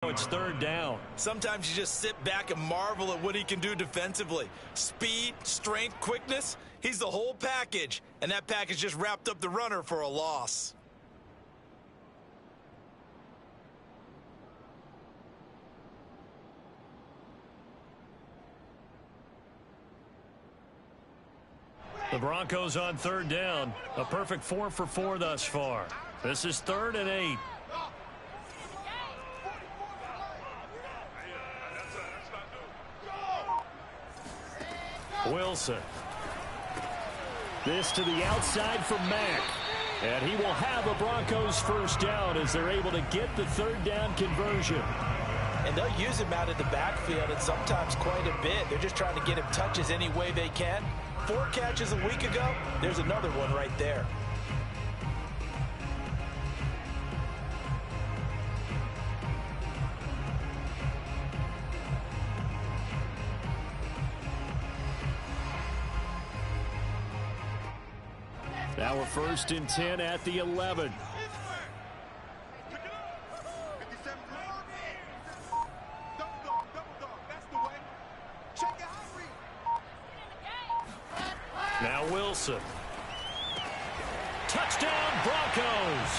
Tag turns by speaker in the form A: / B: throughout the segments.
A: It's third down.
B: Sometimes you just sit back and marvel at what he can do defensively. Speed, strength, quickness, he's the whole package. And that package just wrapped up the runner for a loss.
A: The Broncos on third down. A perfect 4 for 4 thus far. This is 3rd and 8. Wilson. This to the outside for Mack. And he will have a Broncos first down as they're able to get the third down conversion.
B: And they'll use him out in the backfield and sometimes quite a bit. They're just trying to get him touches any way they can. 4 catches a week ago. There's another one right there.
A: Now we're 1st and 10 at the 11. Now Wilson. Touchdown Broncos.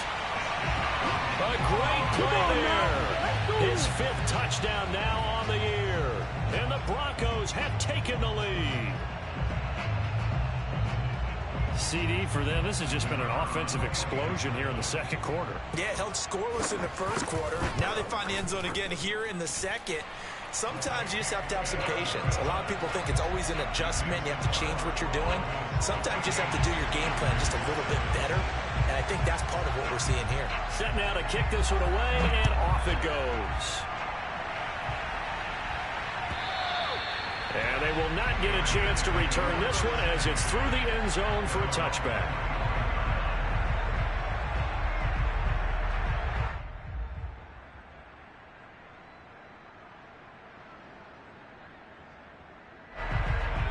A: A great play there. His 5th touchdown now on the year. And the Broncos have taken the lead. CD for them. This has just been an offensive explosion here in the second quarter.
B: Yeah, held scoreless in the first quarter. Now they find the end zone again here in the second. Sometimes you just have to have some patience. A lot of people think it's always an adjustment. You have to change what you're doing. Sometimes you just have to do your game plan just a little bit better. And I think that's part of what we're seeing here.
A: Set now to kick this one away, and off it goes. And they will not get a chance to return this one as it's through the end zone for a touchback.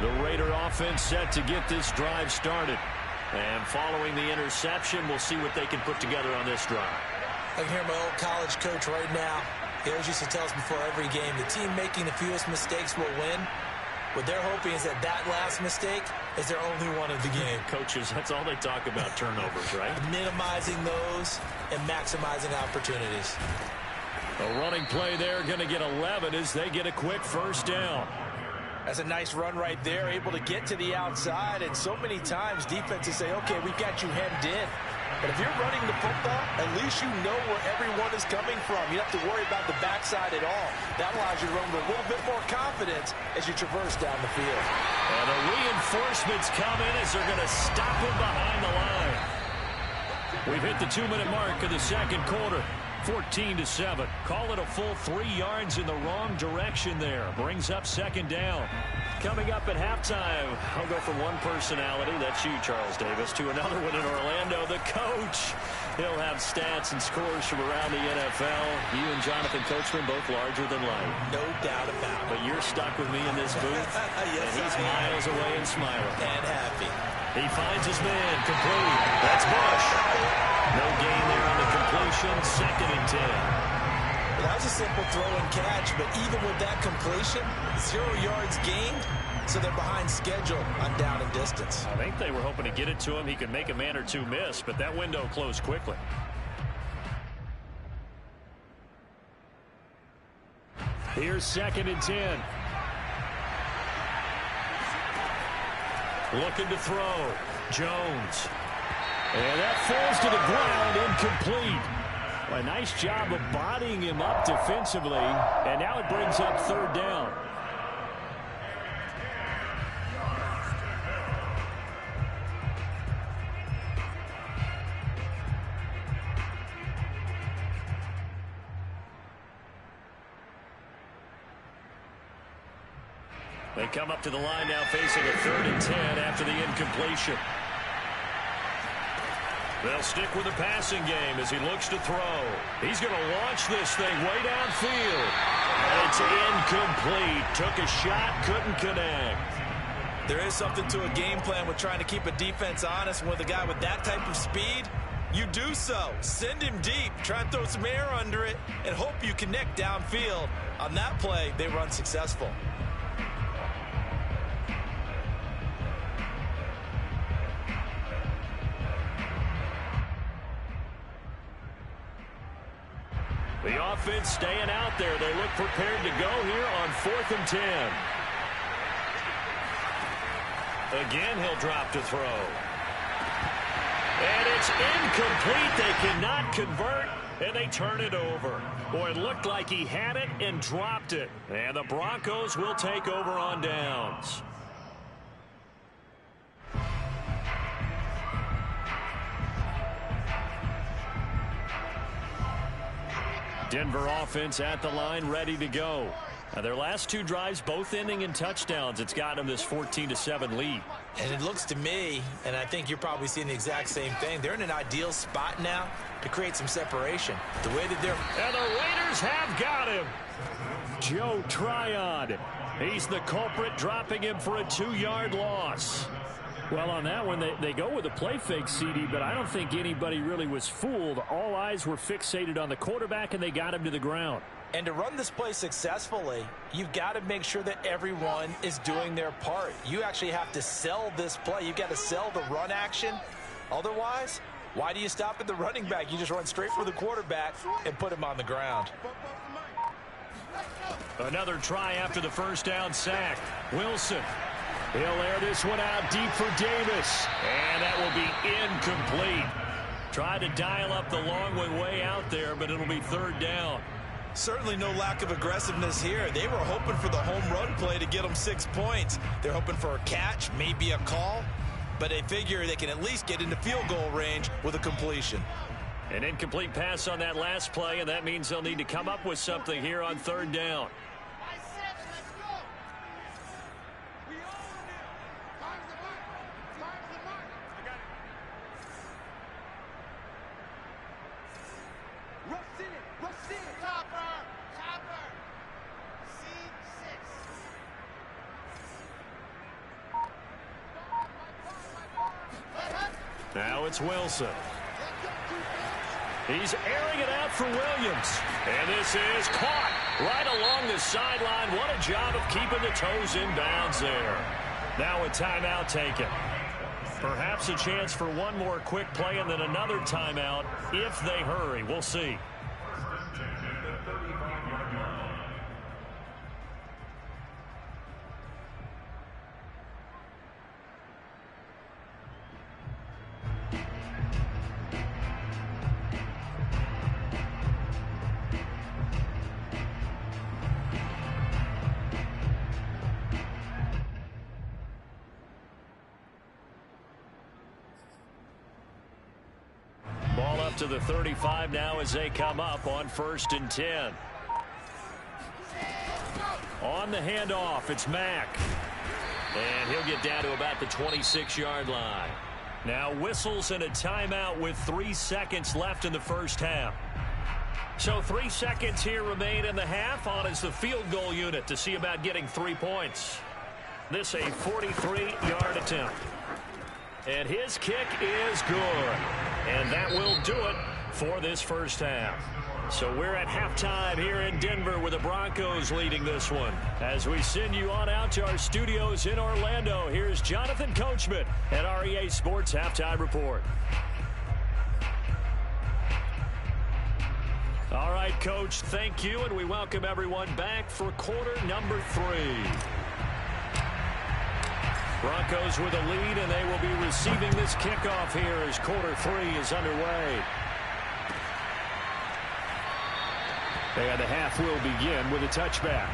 A: The Raider offense set to get this drive started. And following the interception, we'll see what they can put together on this drive.
B: I can hear my old college coach right now. He always used to tell us before every game, the team making the fewest mistakes will win. What they're hoping is that last mistake is their only one of the game.
A: Coaches, that's all they talk about, turnovers, right?
B: Minimizing those and maximizing opportunities.
A: A running play there, going to get 11 as they get a quick first down.
B: That's a nice run right there, able to get to the outside. And so many times defenses say, okay, we've got you hemmed in. But if you're running the football, at least you know where everyone is coming from. You don't have to worry about the backside at all. That allows you to run with a little bit more confidence as you traverse down the field.
A: And the reinforcements come in as they're going to stop him behind the line. We've hit the 2-minute mark of the second quarter. 14-7. Call it a full 3 yards in the wrong direction there. Brings up second down. Coming up at halftime, I'll go from one personality, that's you, Charles Davis, to another one in Orlando, the coach. He'll have stats and scores from around the NFL. You and Jonathan Coachman both larger than life.
B: No doubt about it.
A: But you're stuck with me in this booth,
B: yes,
A: and he's miles away and smiling.
B: And happy.
A: He finds his man, complete. That's Bush. No gain there on the completion, 2nd and 10.
B: Well, that was a simple throw and catch, but even with that completion, 0 yards gained, so they're behind schedule on down and distance.
A: I think they were hoping to get it to him. He could make a man or two miss, but that window closed quickly. Here's 2nd and 10. Looking to throw. Jones. And that falls to the ground, incomplete. A nice job of bodying him up defensively, and now it brings up 3rd down. They come up to the line now facing a 3rd and 10 after the incompletion. They'll stick with the passing game as he looks to throw. He's going to launch this thing way downfield. And it's incomplete. Took a shot, couldn't connect.
B: There is something to a game plan with trying to keep a defense honest with a guy with that type of speed. You do so. Send him deep. Try and throw some air under it and hope you connect downfield. On that play, they were unsuccessful.
A: The offense staying out there. They look prepared to go here on 4th and 10. Again, he'll drop to throw. And it's incomplete. They cannot convert, and they turn it over. Boy, it looked like he had it and dropped it. And the Broncos will take over on downs. Denver offense at the line, ready to go. Now, their last 2 drives, both ending in touchdowns. It's got them this 14-7 lead.
B: And it looks to me, and I think you're probably seeing the exact same thing, they're in an ideal spot now to create some separation. The way that they're...
A: And the Raiders have got him. Joe Tryon. He's the culprit, dropping him for a 2-yard loss. Well, on that one, they go with a play fake, CD, but I don't think anybody really was fooled. All eyes were fixated on the quarterback, and they got him to the ground.
B: And to run this play successfully, you've got to make sure that everyone is doing their part. You actually have to sell this play. You've got to sell the run action. Otherwise, why do you stop at the running back? You just run straight for the quarterback and put him on the ground.
A: Another try after the first down sack. Wilson. He'll air this one out deep for Davis. And that will be incomplete. Tried to dial up the long one way out there, but it'll be 3rd down.
B: Certainly no lack of aggressiveness here. They were hoping for the home run play to get them 6 points. They're hoping for a catch, maybe a call, but they figure they can at least get into field goal range with a completion.
A: An incomplete pass on that last play, and that means they'll need to come up with something here on 3rd down. Now it's Wilson. He's airing it out for Williams. And this is caught right along the sideline. What a job of keeping the toes in bounds there. Now a timeout taken. Perhaps a chance for one more quick play and then another timeout if they hurry. We'll see. Ball up to the 35 now as they come up on 1st and 10. On the handoff, it's Mack. And he'll get down to about the 26-yard line. Now whistles and a timeout with 3 seconds left in the first half. So 3 seconds here remain in the half. On is the field goal unit to see about getting 3 points. This a 43-yard attempt. And his kick is good. And that will do it for this first half. So we're at halftime here in Denver with the Broncos leading this one. As we send you on out to our studios in Orlando, here's Jonathan Coachman at REA Sports Halftime Report. All right, Coach, thank you, and we welcome everyone back for quarter number 3. Broncos with a lead, and they will be receiving this kickoff here as quarter 3 is underway. And the half will begin with a touchback.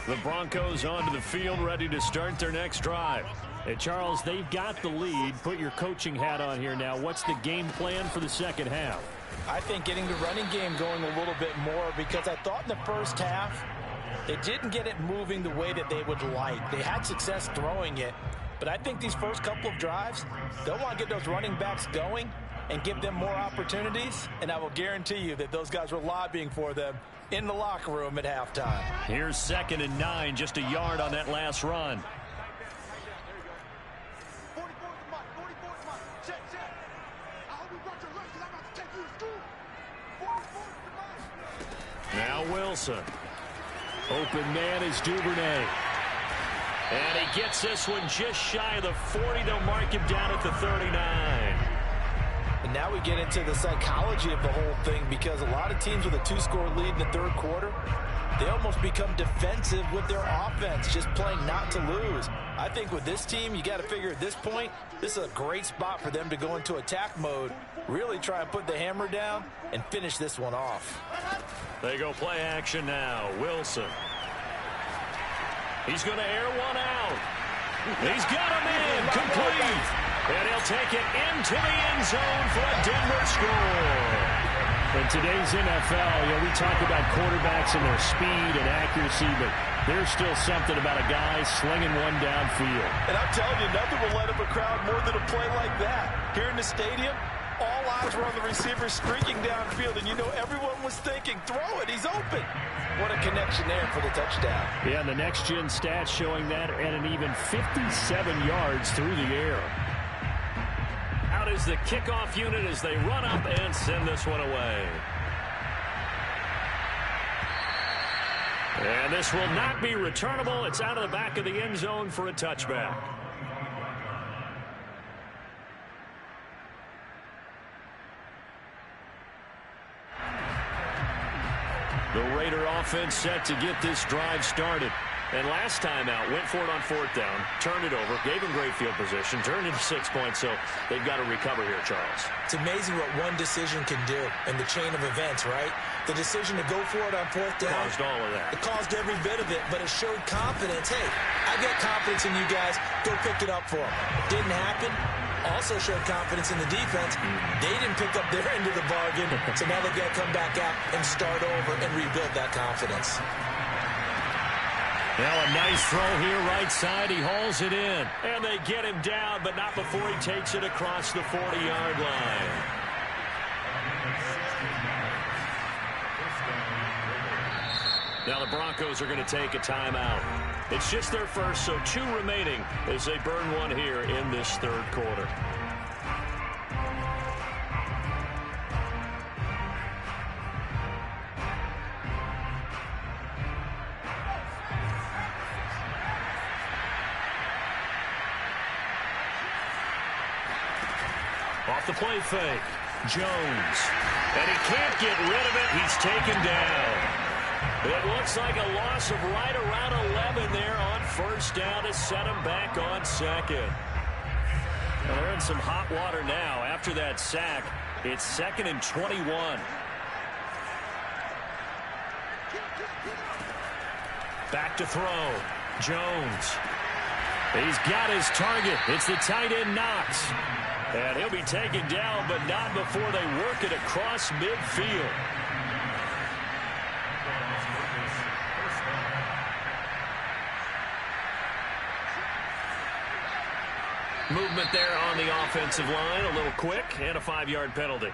A: The Broncos onto the field, ready to start their next drive.
C: Hey, Charles, they've got the lead. Put your coaching hat on here now. What's the game plan for the second half?
B: I think getting the running game going a little bit more, because I thought in the first half they didn't get it moving the way that they would like. They had success throwing it, but I think these first couple of drives, they'll want to get those running backs going and give them more opportunities, and I will guarantee you that those guys were lobbying for them in the locker room at halftime.
A: Here's 2nd and 9, just a yard on that last run. Now Wilson. Open man is Duvernay. And he gets this one just shy of the 40. They'll mark him down at the 39.
B: And now we get into the psychology of the whole thing, because a lot of teams with a 2-score lead in the third quarter, they almost become defensive with their offense, just playing not to lose. I think with this team, you got to figure at this point, this is a great spot for them to go into attack mode, really try and put the hammer down and finish this one off.
A: They go play action now. Wilson. He's going to air one out. He's got him in. Complete. And he'll take it into the end zone for a Denver score.
C: In today's NFL, we talk about quarterbacks and their speed and accuracy, but there's still something about a guy slinging one downfield.
B: And I'm telling you, nothing will light up a crowd more than a play like that. Here in the stadium, all eyes were on the receiver streaking downfield, and everyone was thinking, throw it, he's open. What a connection there for the touchdown.
C: Yeah, and the next-gen stats showing that at an even 57 yards through the air.
A: Out is the kickoff unit as they run up and send this one away. And this will not be returnable. It's out of the back of the end zone for a touchback. The Raider offense set to get this drive started. And last time out, went for it on 4th down, turned it over, gave him great field position, turned into 6 points, so they've got to recover here, Charles.
B: It's amazing what one decision can do in the chain of events, right? The decision to go for it on 4th down.
A: Caused all of that.
B: It caused every bit of it, but it showed confidence. Hey, I've got confidence in you guys. Go pick it up for them. Didn't happen. Also showed confidence in the defense. They didn't pick up their end of the bargain, so now they've got to come back out and start over and rebuild that confidence.
A: Now a nice throw here right side. He hauls it in. And they get him down, but not before he takes it across the 40-yard line. Now the Broncos are going to take a timeout. It's just their first, so 2 remaining as they burn one here in this third quarter. Off the play fake. Jones. And he can't get rid of it. He's taken down. It looks like a loss of right around 11 there on 1st down to set him back on 2nd. Well, they're in some hot water now. After that sack, it's 2nd and 21. Back to throw. Jones. He's got his target. It's the tight end Knox. And he'll be taken down, but not before they work it across midfield. Movement there on the offensive line, a little quick, and a 5-yard penalty.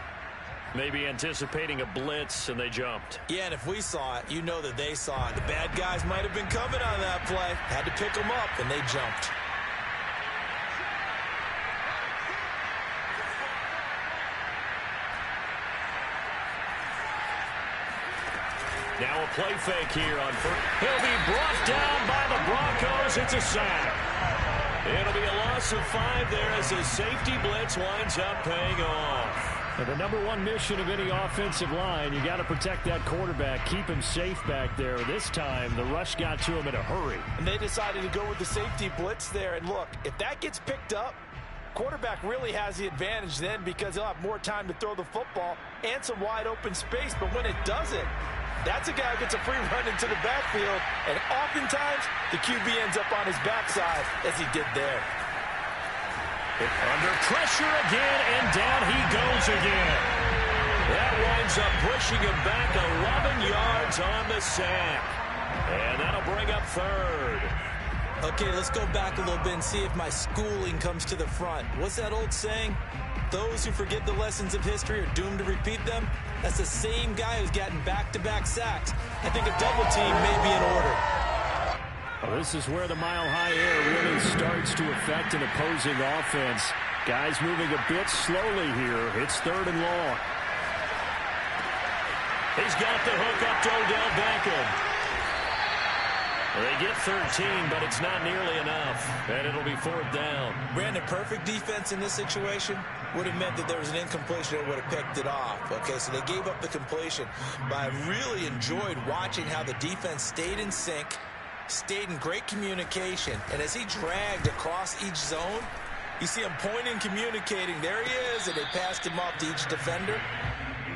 A: Maybe anticipating a blitz, and they jumped.
B: Yeah, and if we saw it, you know that they saw it. The bad guys might have been coming on that play. Had to pick them up, and they jumped.
A: Now a play fake here on first. He'll be brought down by the Broncos. It's a sack. It'll be a loss of 5 there as the safety blitz winds up paying off.
C: And the #1 mission of any offensive line, you got to protect that quarterback, keep him safe back there. This time, the rush got to him in a hurry.
B: And they decided to go with the safety blitz there. And look, if that gets picked up, quarterback really has the advantage then, because he'll have more time to throw the football and some wide open space. But when it doesn't, That's a guy who gets a free run into the backfield, and oftentimes the QB ends up on his backside, as he did there.
A: Under pressure again, and down he goes again. That winds up pushing him back 11 yards on the sack. And that'll bring up third.
B: Okay, let's go back a little bit and see if my schooling comes to the front. What's that old saying? Those who forget the lessons of history are doomed to repeat them. That's the same guy who's gotten back-to-back sacks. I think a double team may be in order.
C: Well, this is where the mile-high air really starts to affect an opposing offense. Guys moving a bit slowly here. It's third and long.
A: He's got the hook up to Odell Beckham. They get 13, but it's not nearly enough. And it'll be fourth down.
B: Brandon, perfect defense in this situation would have meant that there was an incompletion that would have picked it off. Okay, so they gave up the completion. But I really enjoyed watching how the defense stayed in sync, stayed in great communication. And as he dragged across each zone, you see him pointing, communicating. There he is, and they passed him off to each defender.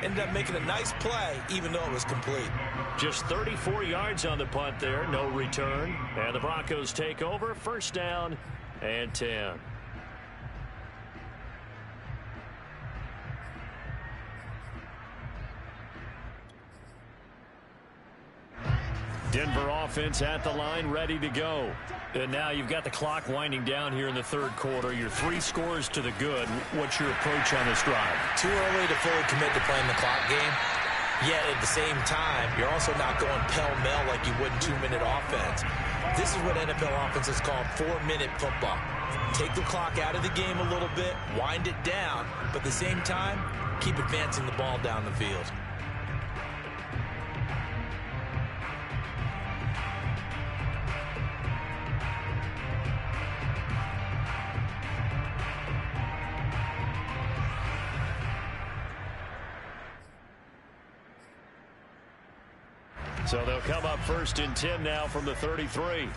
B: Ended up making a nice play, even though it was complete.
A: Just 34 yards on the punt there, no return. And the Broncos take over, first down and 10. Denver offense at the line, ready to go. And now you've got the clock winding down here in the third quarter. Your 3 scores to the good. What's your approach on this drive?
B: Too early to fully commit to playing the clock game. Yet at the same time, you're also not going pell-mell like you would in 2-minute offense. This is what NFL offenses call 4-minute football. Take the clock out of the game a little bit, wind it down, but at the same time, keep advancing the ball down the field.
A: So they'll come up first and 10 now from the 33.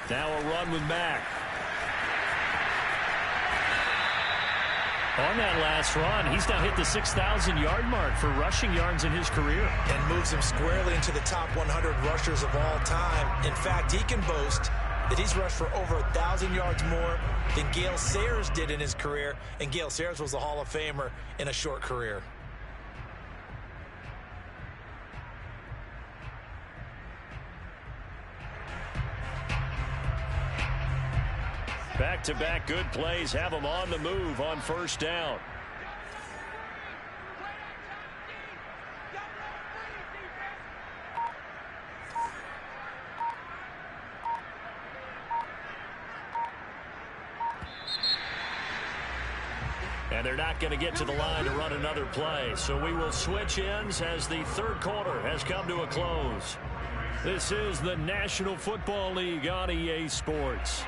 A: Now a run with Mack. On that last run, he's now hit the 6,000-yard mark for rushing yards in his career.
B: And moves him squarely into the top 100 rushers of all time. In fact, he can boast that he's rushed for over 1,000 yards more than Gale Sayers did in his career. And Gale Sayers was a Hall of Famer in a short career.
A: Back-to-back good plays have them on the move on first down. And they're not going to get to the line to run another play. So we will switch ends as the third quarter has come to a close. This is the National Football League on EA Sports.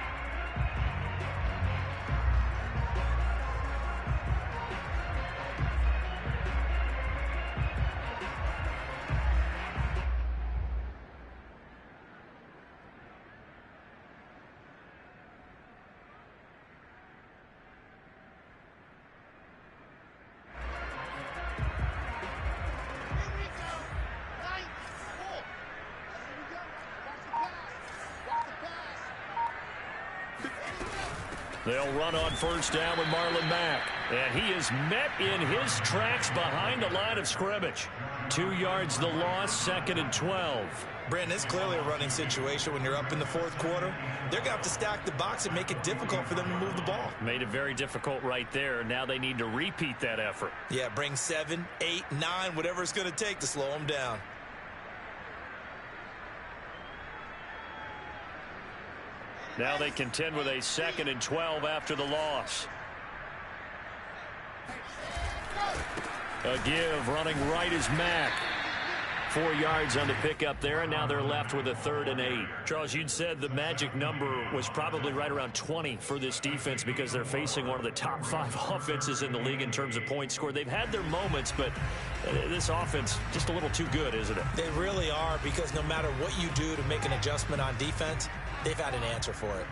A: They'll run on first down with Marlon Mack. And he is met in his tracks behind the line of scrimmage. 2 yards the loss, second and 12.
B: Brandon, it's clearly a running situation when you're up in the fourth quarter. They're going to have to stack the box and make it difficult for them to move the ball.
A: Made it very difficult right there. Now they need to repeat that effort.
B: Yeah, bring 7, 8, 9, whatever it's going to take to slow them down.
A: Now they contend with a second and 12 after the loss. A give, running right is Mack. 4 yards on the pickup there, and now they're left with a third and 8. Charles, you'd said the magic number was probably right around 20 for this defense because they're facing one of the top 5 offenses in the league in terms of points scored. They've had their moments, but this offense just a little too good, isn't it?
B: They really are, because no matter what you do to make an adjustment on defense, they've had an answer for it.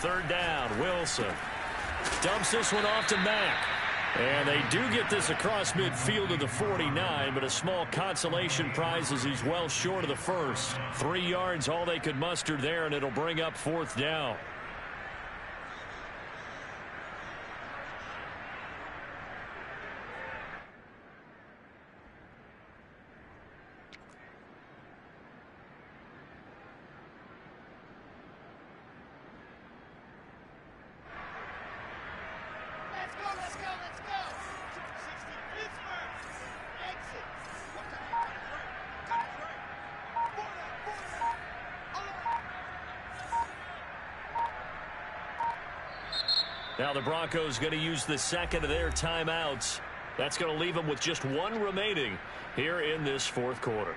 A: third down. Wilson dumps this one off to Mack. And they do get this across midfield to the 49, but a small consolation prize as he's well short of the first. 3 yards, all they could muster there, and it'll bring up fourth down. Now the Broncos going to use the second of their timeouts. That's going to leave them with just 1 remaining here in this fourth quarter.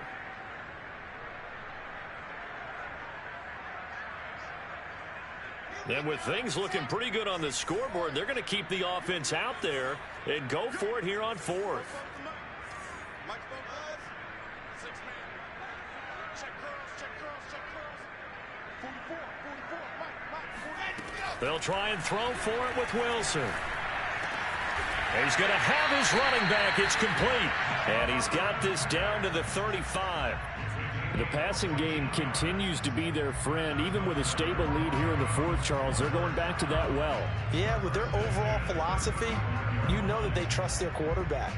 A: And with things looking pretty good on the scoreboard, they're going to keep the offense out there and go for it here on fourth. They'll try and throw for it with Wilson. He's going to have his running back. It's complete. And he's got this down to the 35. The passing game continues to be their friend. Even with a stable lead here in the fourth, Charles, they're going back to that well.
B: Yeah, with their overall philosophy, you know that they trust their quarterback.